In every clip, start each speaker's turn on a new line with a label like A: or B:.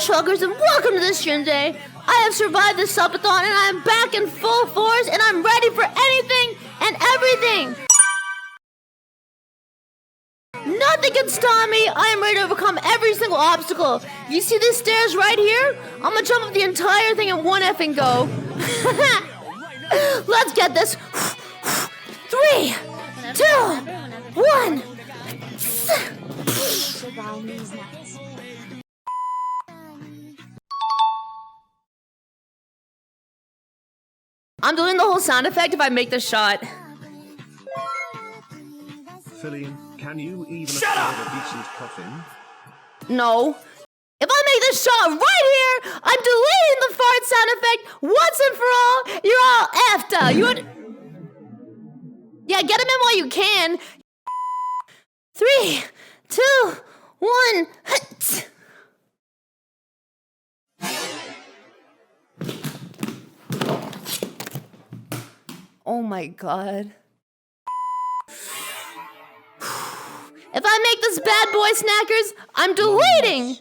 A: Bushwalkers, and welcome to the stream day. I have survived this subathon, and I'm back in full force, and I'm ready for anything and everything. Nothing can stop me. I am ready to overcome every single obstacle. You see these stairs right here? I'm gonna jump up the entire thing in one effing go. Let's get this. 3, 2, 1. I'm doing the whole sound effect if I make the shot.
B: FILIAN, can you even afford a decent coffin?
A: No. If I make this shot right here, I'm deleting the fart sound effect once and for all. You're all effed up. Yeah, get him in while you can. 3, 2, 1. Oh my god. If I make this bad boy snackers, I'm deleting.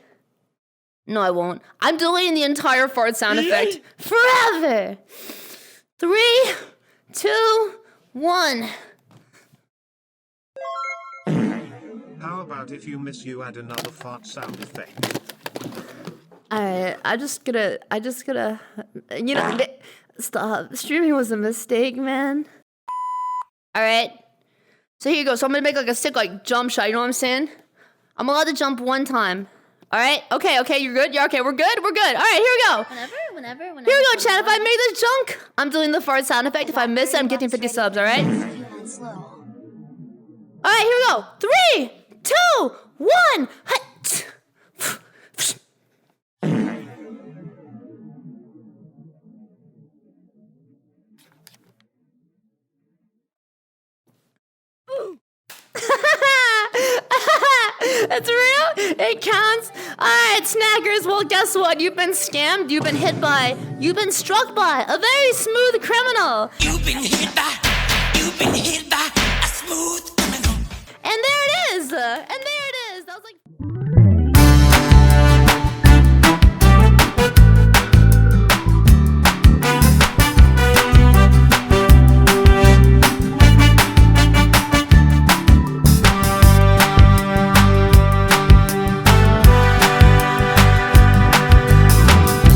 A: No, I won't. I'm deleting the entire fart sound effect forever. 3, 2, 1.
B: How about if you miss you add another fart sound effect?
A: I just gotta, you know, stop. Streaming was a mistake, man. All right. So here you go. So I'm gonna make like a sick like jump shot. You know what I'm saying? I'm allowed to jump one time. All right. Okay. You're good. Yeah. Okay. We're good. All right. Here we go.
C: Whenever.
A: Here we go, chat. If I make this junk, I'm doing the fart sound effect. If I miss it, I'm getting 50 subs. All right. All right. Here we go. 3, 2, 1. It's real? It counts? Alright, snackers, well guess what? You've been scammed, you've been struck by a very smooth criminal.
D: You've been hit by a smooth criminal.
A: And there it is! That was like